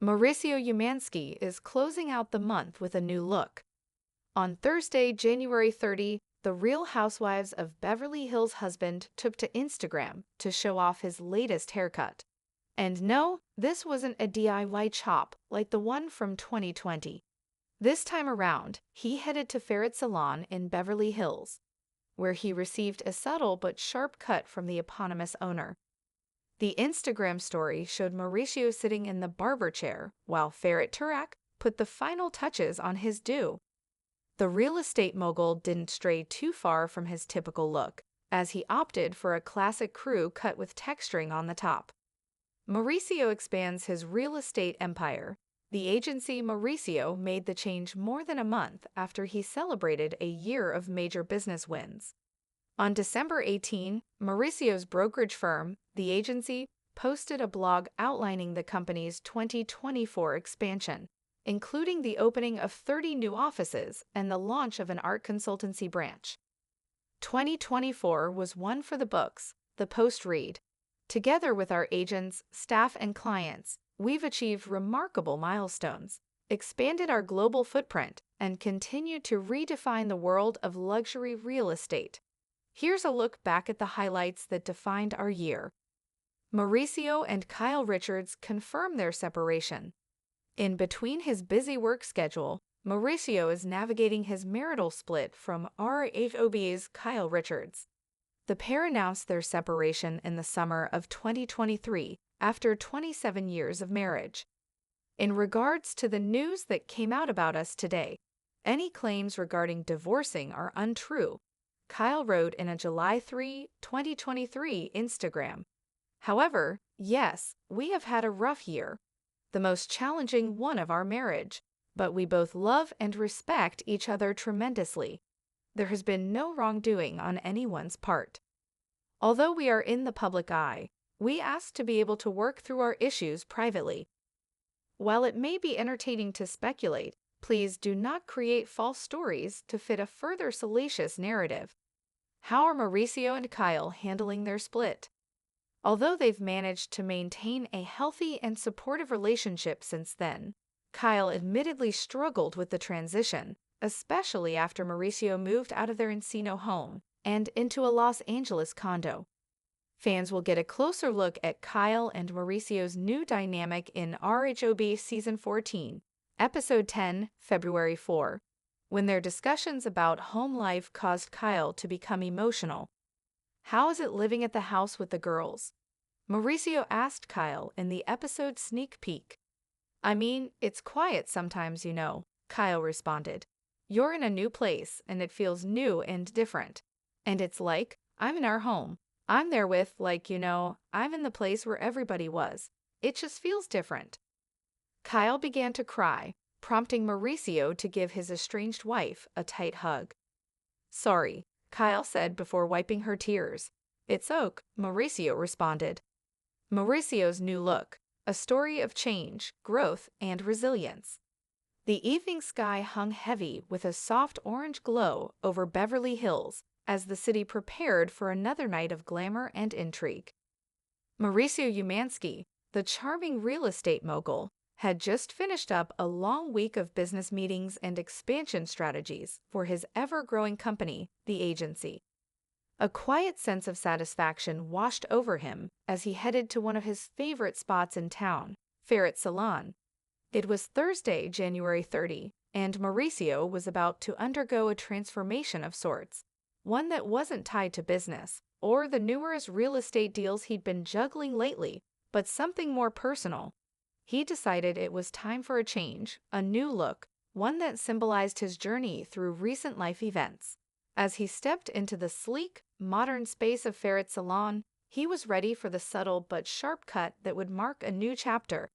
Mauricio Umansky is closing out the month with a new look. On Thursday, January 30, the Real Housewives of Beverly Hills husband took to Instagram to show off his latest haircut. And no, this wasn't a DIY chop like the one from 2020. This time around, he headed to Ferret Salon in Beverly Hills, where he received a subtle but sharp cut from the eponymous owner. The Instagram story showed Mauricio sitting in the barber chair while Ferret Turak put the final touches on his do. The real estate mogul didn't stray too far from his typical look, as he opted for a classic crew cut with texturing on the top. Mauricio expands his real estate empire. The agency Mauricio made the change more than a month after he celebrated a year of major business wins. On December 18, Mauricio's brokerage firm, the agency, posted a blog outlining the company's 2024 expansion, including the opening of 30 new offices and the launch of an art consultancy branch. 2024 was one for the books, the post read. Together with our agents, staff, and clients, we've achieved remarkable milestones, expanded our global footprint, and continued to redefine the world of luxury real estate. Here's a look back at the highlights that defined our year. Mauricio and Kyle Richards confirm their separation. In between his busy work schedule, Mauricio is navigating his marital split from RHOB's Kyle Richards. The pair announced their separation in the summer of 2023 after 27 years of marriage. In regards to the news that came out about us today, any claims regarding divorcing are untrue, Kyle wrote in a July 3, 2023 Instagram. However, yes, we have had a rough year, the most challenging one of our marriage, but we both love and respect each other tremendously. There has been no wrongdoing on anyone's part. Although we are in the public eye, we ask to be able to work through our issues privately. While it may be entertaining to speculate, please do not create false stories to fit a further salacious narrative. How are Mauricio and Kyle handling their split? Although they've managed to maintain a healthy and supportive relationship since then, Kyle admittedly struggled with the transition, especially after Mauricio moved out of their Encino home and into a Los Angeles condo. Fans will get a closer look at Kyle and Mauricio's new dynamic in RHOB Season 14, Episode 10, February 4, when their discussions about home life caused Kyle to become emotional. How is it living at the house with the girls? Mauricio asked Kyle in the episode sneak peek. I mean, it's quiet sometimes, you know, Kyle responded. You're in a new place and it feels new and different. And it's like, I'm in our home. I'm there with, I'm in the place where everybody was. It just feels different. Kyle began to cry, prompting Mauricio to give his estranged wife a tight hug. Sorry, Kyle said before wiping her tears. It's ok, Mauricio responded. Mauricio's new look, a story of change, growth, and resilience. The evening sky hung heavy with a soft orange glow over Beverly Hills as the city prepared for another night of glamour and intrigue. Mauricio Umansky, the charming real estate mogul, had just finished up a long week of business meetings and expansion strategies for his ever-growing company, the agency. A quiet sense of satisfaction washed over him as he headed to one of his favorite spots in town, Ferret Salon. It was Thursday, January 30, and Mauricio was about to undergo a transformation of sorts, one that wasn't tied to business or the numerous real estate deals he'd been juggling lately, but something more personal. He decided it was time for a change, a new look, one that symbolized his journey through recent life events. As he stepped into the sleek, modern space of Ferret Salon, he was ready for the subtle but sharp cut that would mark a new chapter.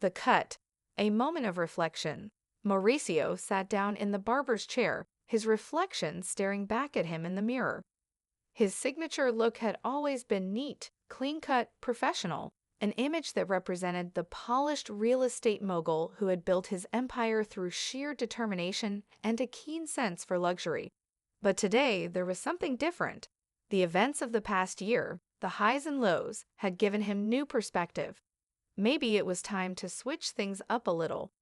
The cut, a moment of reflection. Mauricio sat down in the barber's chair, his reflection staring back at him in the mirror. His signature look had always been neat, clean-cut, professional, an image that represented the polished real estate mogul who had built his empire through sheer determination and a keen sense for luxury. But today, there was something different. The events of the past year, the highs and lows, had given him new perspective. Maybe it was time to switch things up a little.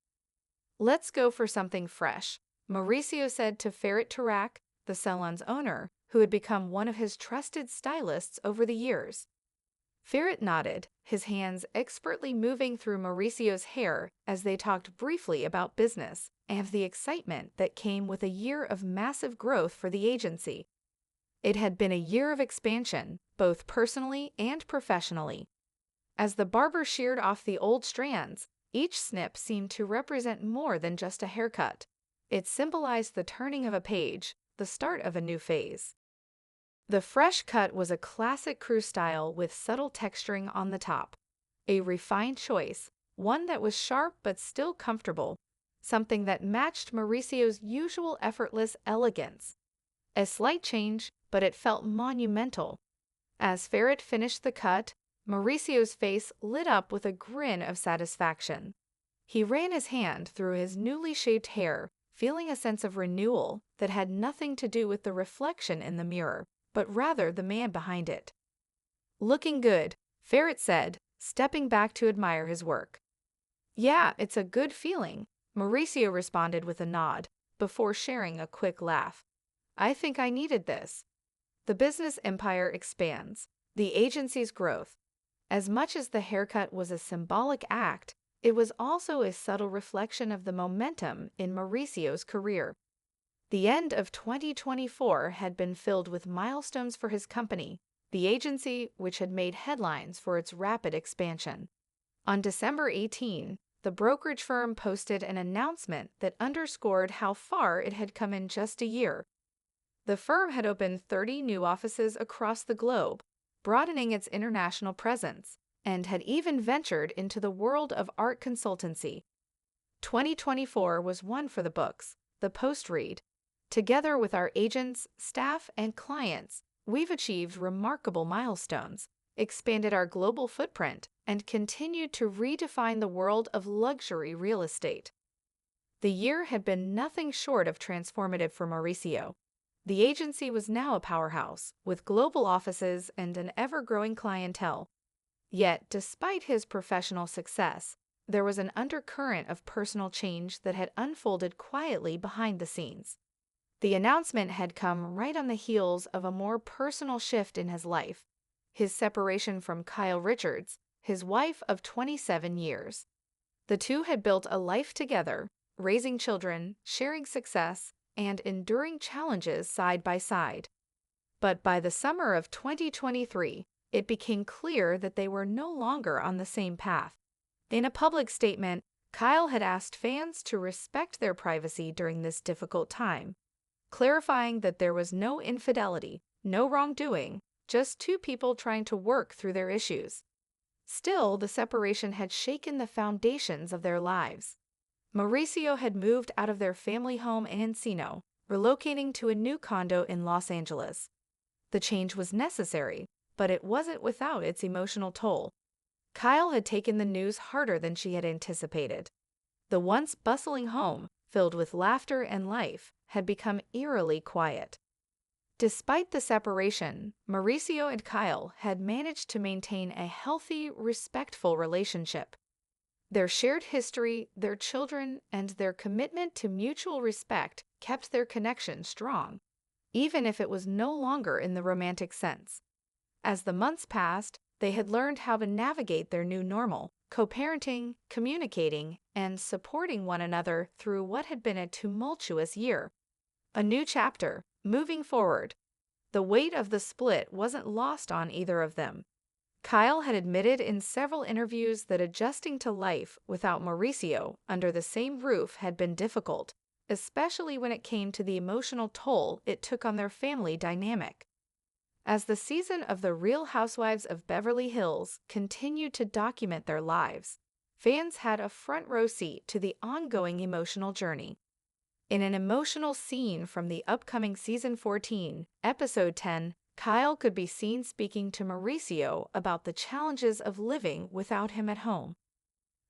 "Let's go for something fresh," Mauricio said to Ferret Tarak, the salon's owner, who had become one of his trusted stylists over the years. Ferret nodded, his hands expertly moving through Mauricio's hair as they talked briefly about business and the excitement that came with a year of massive growth for the agency. It had been a year of expansion, both personally and professionally. As the barber sheared off the old strands, each snip seemed to represent more than just a haircut. It symbolized the turning of a page, the start of a new phase. The fresh cut was a classic crew style with subtle texturing on the top. A refined choice, one that was sharp but still comfortable, something that matched Mauricio's usual effortless elegance. A slight change, but it felt monumental. As Ferret finished the cut, Mauricio's face lit up with a grin of satisfaction. He ran his hand through his newly shaved hair, feeling a sense of renewal that had nothing to do with the reflection in the mirror, but rather the man behind it. "Looking good," Ferret said, stepping back to admire his work. "Yeah, it's a good feeling," Mauricio responded with a nod, before sharing a quick laugh. "I think I needed this." The business empire expands, the agency's growth. As much as the haircut was a symbolic act, it was also a subtle reflection of the momentum in Mauricio's career. The end of 2024 had been filled with milestones for his company, the agency which had made headlines for its rapid expansion. On December 18, the brokerage firm posted an announcement that underscored how far it had come in just a year. The firm had opened 30 new offices across the globe, broadening its international presence, and had even ventured into the world of art consultancy. 2024 was one for the books, the Post read. "Together with our agents, staff, and clients, we've achieved remarkable milestones, expanded our global footprint, and continued to redefine the world of luxury real estate." The year had been nothing short of transformative for Mauricio. The agency was now a powerhouse, with global offices and an ever-growing clientele. Yet, despite his professional success, there was an undercurrent of personal change that had unfolded quietly behind the scenes. The announcement had come right on the heels of a more personal shift in his life: his separation from Kyle Richards, his wife of 27 years. The two had built a life together, raising children, sharing success, and enduring challenges side by side. But by the summer of 2023, it became clear that they were no longer on the same path. In a public statement, Kyle had asked fans to respect their privacy during this difficult time, clarifying that there was no infidelity, no wrongdoing, just two people trying to work through their issues. Still, the separation had shaken the foundations of their lives. Mauricio had moved out of their family home in Encino, relocating to a new condo in Los Angeles. The change was necessary, but it wasn't without its emotional toll. Kyle had taken the news harder than she had anticipated. The once bustling home, filled with laughter and life, had become eerily quiet. Despite the separation, Mauricio and Kyle had managed to maintain a healthy, respectful relationship. Their shared history, their children, and their commitment to mutual respect kept their connection strong, even if it was no longer in the romantic sense. As the months passed, they had learned how to navigate their new normal, co-parenting, communicating, and supporting one another through what had been a tumultuous year. A new chapter, moving forward. The weight of the split wasn't lost on either of them. Kyle had admitted in several interviews that adjusting to life without Mauricio under the same roof had been difficult, especially when it came to the emotional toll it took on their family dynamic. As the season of The Real Housewives of Beverly Hills continued to document their lives, fans had a front row seat to the ongoing emotional journey. In an emotional scene from the upcoming Season 14, Episode 10, Kyle could be seen speaking to Mauricio about the challenges of living without him at home.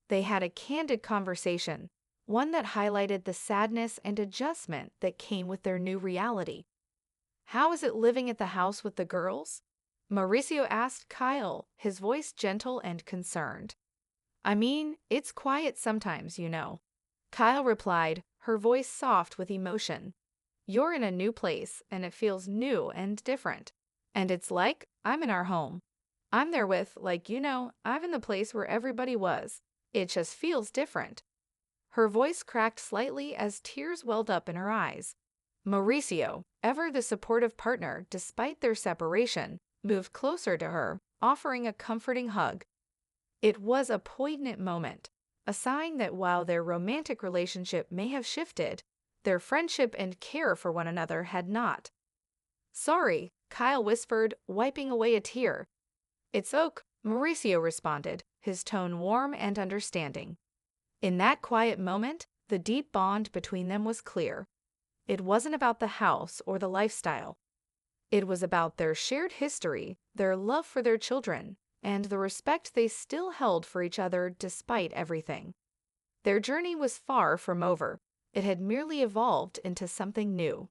They had a candid conversation, one that highlighted the sadness and adjustment that came with their new reality. "How is it living at the house with the girls?" Mauricio asked Kyle, his voice gentle and concerned. I mean, it's quiet sometimes, you know. Kyle replied, her voice soft with emotion. You're in a new place, and it feels new and different. And it's like I'm in our home. I'm there with, I'm in the place where everybody was. It just feels different. Her voice cracked slightly as tears welled up in her eyes. Mauricio, ever the supportive partner despite their separation, moved closer to her, offering a comforting hug. It was a poignant moment, a sign that while their romantic relationship may have shifted, their friendship and care for one another had not. Sorry, Kyle whispered, wiping away a tear. It's ok, Mauricio responded, his tone warm and understanding. In that quiet moment, the deep bond between them was clear. It wasn't about the house or the lifestyle. It was about their shared history, their love for their children, and the respect they still held for each other despite everything. Their journey was far from over. It had merely evolved into something new.